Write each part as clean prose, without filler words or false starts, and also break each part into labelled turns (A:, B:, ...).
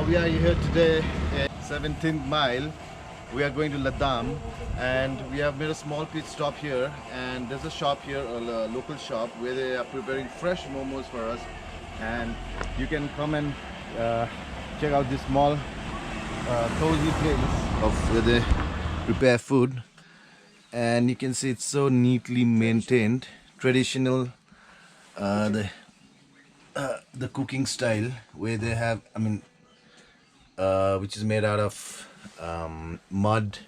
A: we are here today at 17th mile. We are going to Ladam, and we have made a small pit stop here, and there's a shop here, a local shop, where they are preparing fresh momos for us, and you can come and check out this small cozy place of where they prepare food. And you can see it's so neatly maintained, traditional, the cooking style, where they have, which is made out of mud,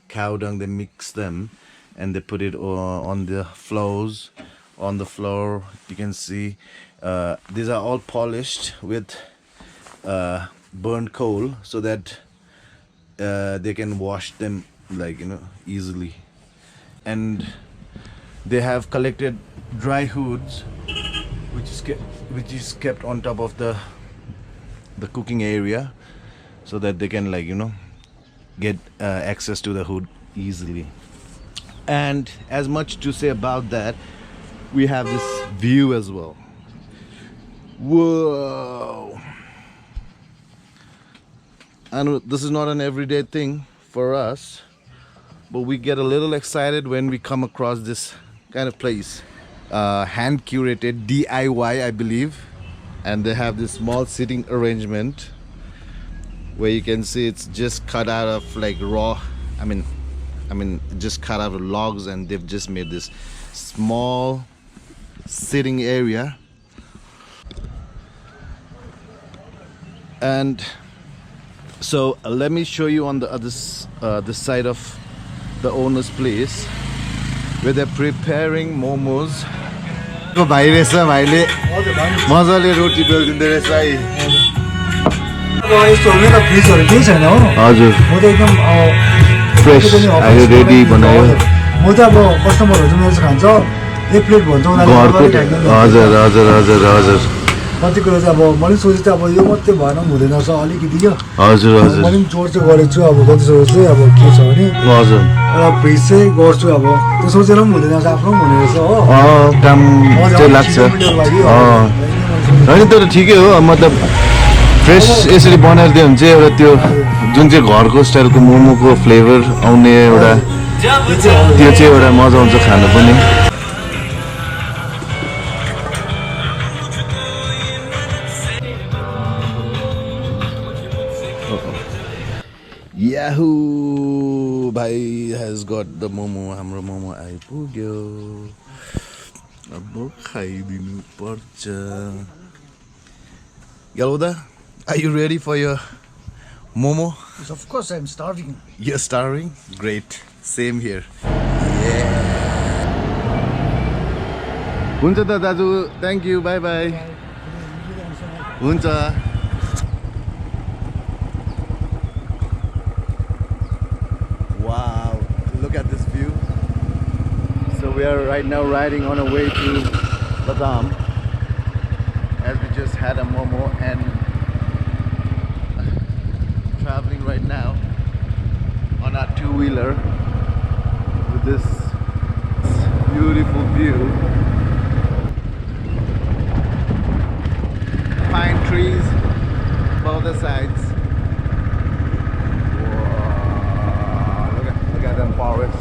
A: cow dung. They mix them and they put it on the floors. On the floor, you can see these are all polished with burnt coal, so that they can wash them easily. And they have collected dry hoods, which is kept on top of the cooking area, so that they can get access to the hood easily. And as much to say about that, we have this view as well. Whoa! And this is not an everyday thing for us, but we get a little excited when we come across this kind of place. Hand curated DIY, I believe, and they have this small sitting arrangement where you can see it's just cut out of just cut out of logs, and they've just made this small sitting area. And so let me show you on the other this side of the owner's place, where they're preparing momos. भाइ रहेछ, भाइले मजाले रोटी बेल्दिँदै रहेछ है।
B: अब यस्तो हो नि त, फ्रिजहरु केही छैन हो।
A: हजुर,
B: म त एकदम
A: फ्रेश अहिले रेडी बनायो।
B: म त अब कस्टमरहरु चाहिँ मेरो खान्छ, एक प्लेट भन्छ उनीहरुले।
A: हजुर हजुर हजुर हजुर।
B: कति कुरा चाहिँ अब मैले सोचे त अब यो मात्रै भएन हुँदैन रहेछ अलिकति यो।
A: हजुर हजुर।
B: मैले जोड चाहिँ गरेको छु, अब जति सोचे चाहिँ अब के छ भने
A: हजुर
B: एउटा फ्रिज चाहिँ गर्छु। अब त्यो सोचेर पनि हुँदैन रहेछ, आफ्नो पनि हुने रहेछ हो।
A: काम चाहिँ लाग्छ। हैन तर ठिकै हो, मतलब फ्रेस यसरी बनाएर दियो भने चाहिँ एउटा त्यो जुन चाहिँ घरको स्टाइलको मोमोको फ्लेभर आउने एउटा त्यो चाहिँ एउटा मजा आउँछ खानु पनि। Yahoo! Bhai has got the momo. Hamro momo aipugyo. Abo khaidinu parcha. Yaloda, are you ready for your momo?
B: Yes, of course I'm starving.
A: You're starving? Great. Same here. Yeah. Huncha da daju. Thank you. Bye bye. Huncha. Wow, look at this view. So we are right now riding on our way to Ladam, as we just had a momo, and traveling right now on our two-wheeler with this beautiful view. Pine trees both the sides. Than forest.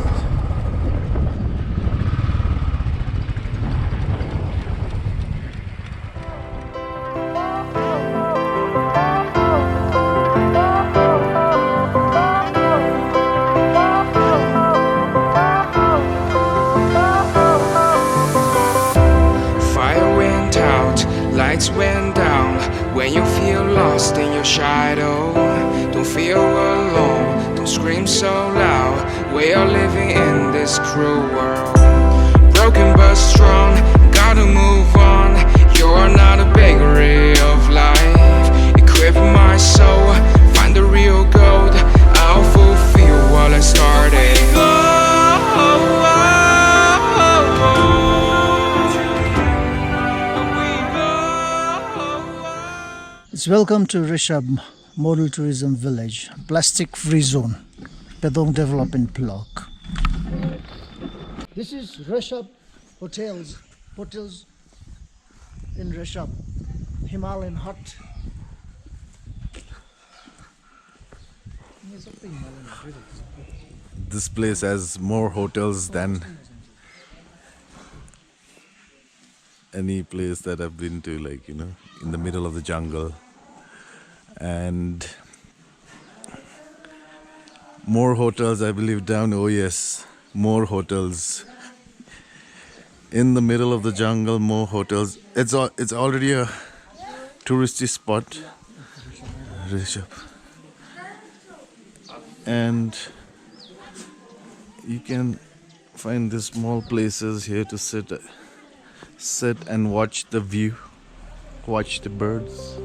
C: Fire went out, lights went down. When you feel lost in your shadow, don't feel alone, don't scream so loud. We are living in this cruel world, broken but strong, gotta move on. You're not a bakery of life. Equip my soul, find the real gold. I'll fulfill what I started.
B: It's welcome to Rishap Model Tourism Village, plastic free zone, Pedong Development Block. This is Rishap hotels in Rishap, Himalayan hut.
A: This place has more hotels than any place that I've been to, like, in the middle of the jungle. And more hotels, I believe, down. Oh yes, more hotels in the middle of the jungle. More hotels. It's already a touristy spot, Rishap, and you can find these small places here to sit and watch the view, watch the birds.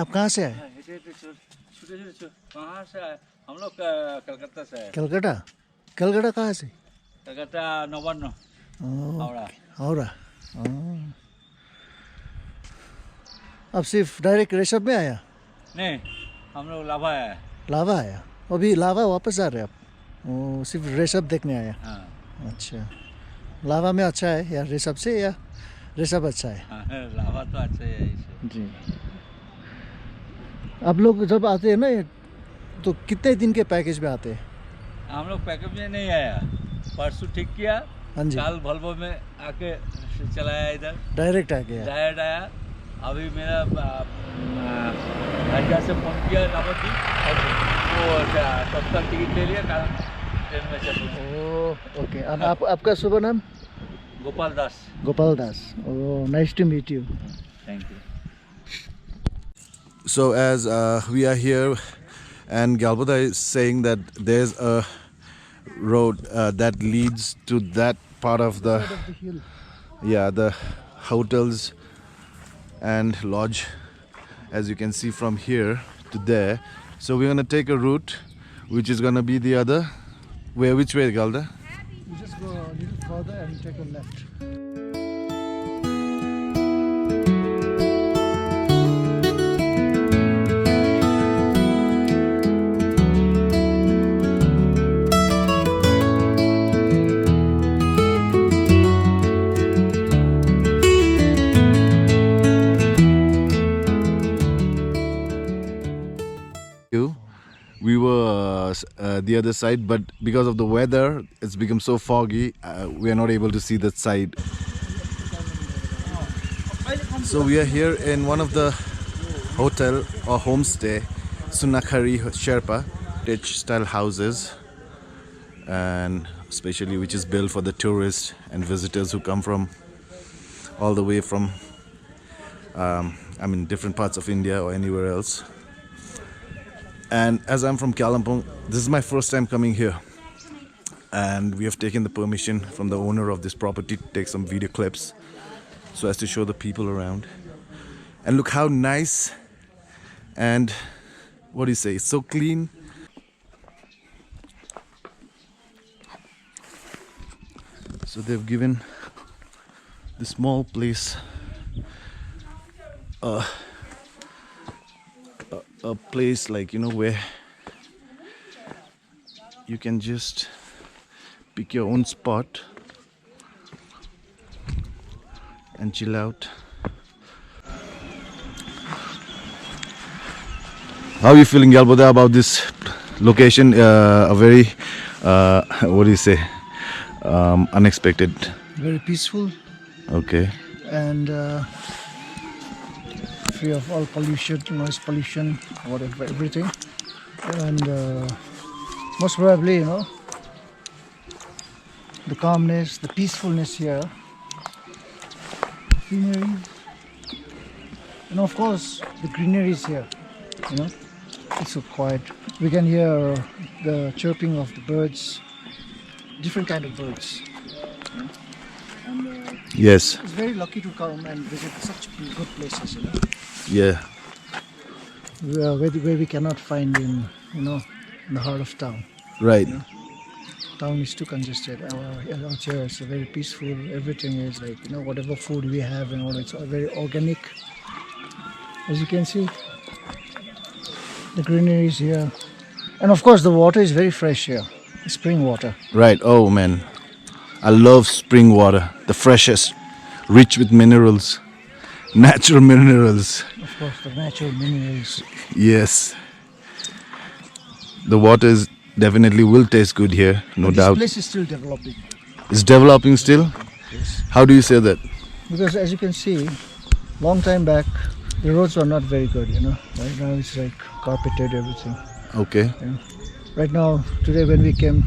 B: आप कहाँ से आए?
D: कहाँ से आए? हम लोग कलकत्ता से आए।
B: कलकत्ता? कलकत्ता कहाँ से?
D: कलकत्ता नवान्न हावड़ा।
B: हावड़ा। अब सिर्फ डायरेक्ट ऋषभ में आया?
D: नहीं, हम लोग लाभा आए।
B: लाभा आया? अभी लाभा वापस आ रहे आप? ओ, सिर्फ ऋषभ देखने आया?
D: हाँ।
B: अच्छा, लाभा में अच्छा है या ऋषभ से, या ऋषभ अच्छा है?
D: हाँ, लाभा तो अच्छा है इसे।
B: जी। आप लोग जब आते हैं ना, तो कितने दिन के पैकेज में आते हैं?
D: हम लोग पैकेज में नहीं आया, परसों ठीक किया।
B: हाँ जी।
D: काल वॉल्वो में आके चलाया इधर।
B: डायरेक्ट आ गया?
D: डायरेक्ट आया। अभी मेरा भाइया से फोन किया रावत जी, वो तत्काल टिकट ले लिया, कारण ट्रेन में चल।
B: ओके। और आपका शुभ नाम?
D: Gopal Das.
B: Gopal Das. Oh, nice to meet you.
D: Thank you.
A: So as we are here, and Galbada is saying that there's a road that leads to that part of the hotels and lodge, as you can see from here to there. So we're gonna take a route which is gonna be the other way. Which way, Galda?
B: You just go a little further and take a left.
A: We were the other side, but because of the weather, it's become so foggy, we are not able to see that side. So we are here in one of the hotel or homestay, Sunakhari Sherpa Tech style houses, and especially which is built for the tourists and visitors who come from all the way from different parts of India or anywhere else. And as I'm from Kalimpong, this is my first time coming here, and we have taken the permission from the owner of this property to take some video clips so as to show the people around. And look how nice, and what do you say, it's so clean. So they've given the small place a place, like, where you can just pick your own spot and chill out. How are you feeling, Galboda, about this location? A very what do you say, unexpected.
B: Very peaceful.
A: Okay.
B: And free of all pollution, noise pollution, whatever, everything. And most probably, the calmness, the peacefulness here, scenery, and of course the greenery is here. You know, it's so quiet. We can hear the chirping of the birds, different kind of birds. And
A: Yes.
B: it's very lucky to come and visit such good places. You know,
A: Yeah.
B: where we cannot find in in the heart of town.
A: Right.
B: Town is too congested. Out here it's very peaceful. Everything is like whatever food we have and all, it's all very organic. As you can see, the greenery is here, and of course the water is very fresh here. Spring water.
A: Right. Oh man, I love spring water. The freshest, rich with minerals, natural minerals.
B: Of course, the natural minerals.
A: Yes. The water is definitely will taste good here, no
B: But
A: doubt.
B: This place is still developing.
A: It's developing still.
B: Yes.
A: How do you say that?
B: Because as you can see, long time back, the roads were not very good. Right now it's like carpeted everything.
A: Okay.
B: Right now, today when we came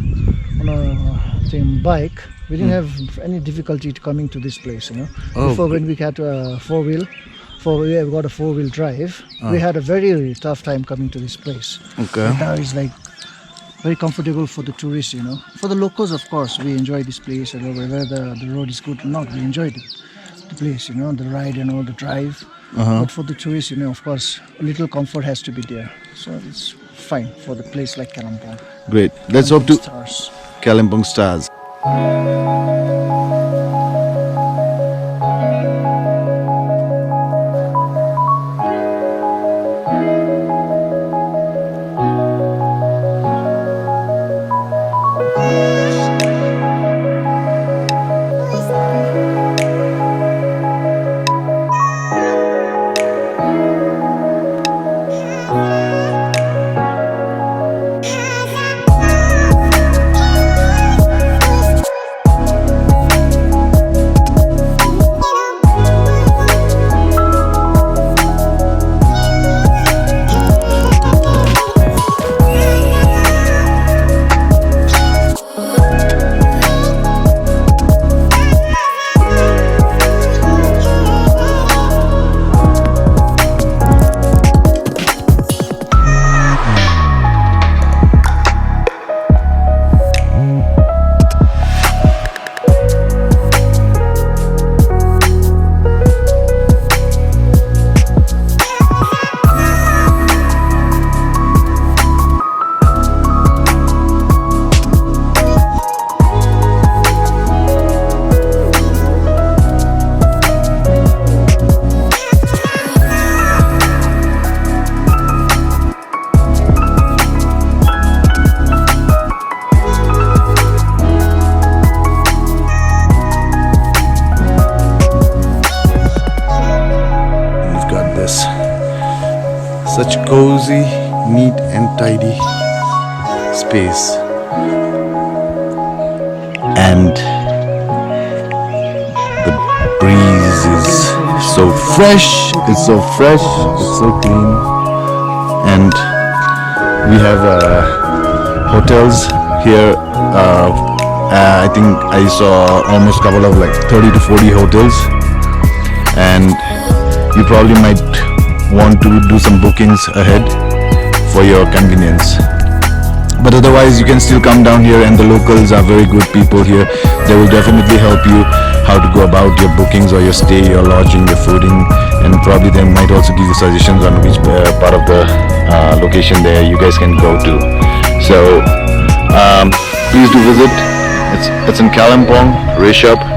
B: on a bike, we didn't have any difficulty coming to this place.
A: Oh,
B: Before,
A: okay.
B: when we had a we got a four-wheel drive, we had a very tough time coming to this place.
A: Okay.
B: But now it's like very comfortable for the tourists. For the locals, of course, we enjoy this place. Whether the road is good or not, we enjoy the place. The ride and all, the drive. But for the tourists, of course, a little comfort has to be there. So it's fine for the place like Kalimpong.
A: Great. Let's hope to
B: Stars.
A: Kalimpong stars. Such cozy, neat and tidy space. And the breeze is so fresh, it's so fresh, it's so clean. And we have hotels here. I think I saw almost couple of like 30 to 40 hotels. And you probably might want to do some bookings ahead for your convenience, but otherwise you can still come down here, and the locals are very good people here. They will definitely help you how to go about your bookings or your stay, your lodging, your fooding, and probably they might also give you suggestions on which part of the location there you guys can go to. So please do visit. It's in Kalimpong, Rishap.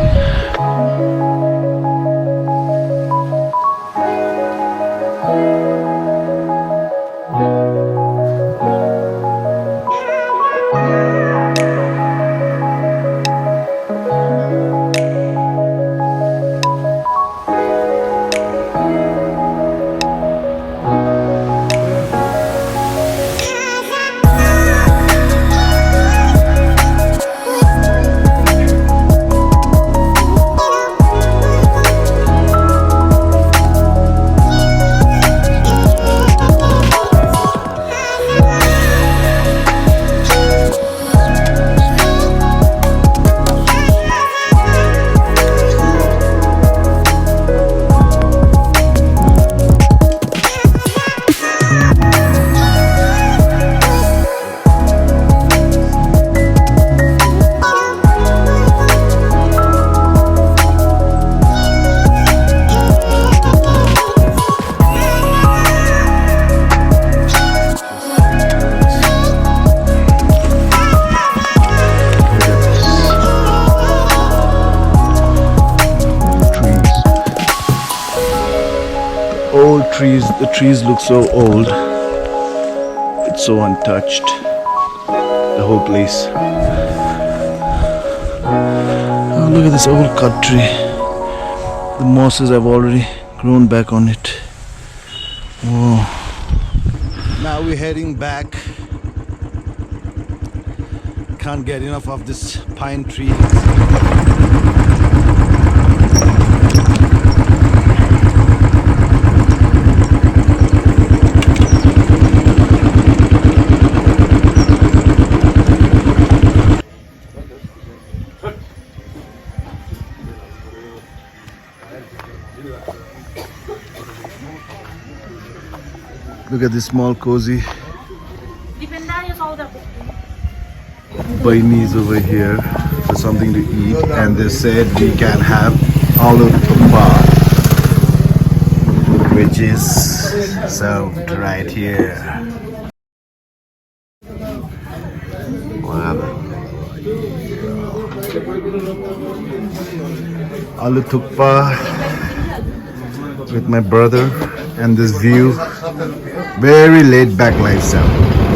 A: The trees look so old. It's so untouched. The whole place. Oh, look at this old cut tree. The mosses have already grown back on it. Whoa. Now we're heading back. Can't get enough of this pine tree. Look at this small cozy Bainis over here for something to eat, and they said we can have aloo thukpa, which is served right here. Wow. Aloo thukpa with my brother and this view. Very laid back lifestyle.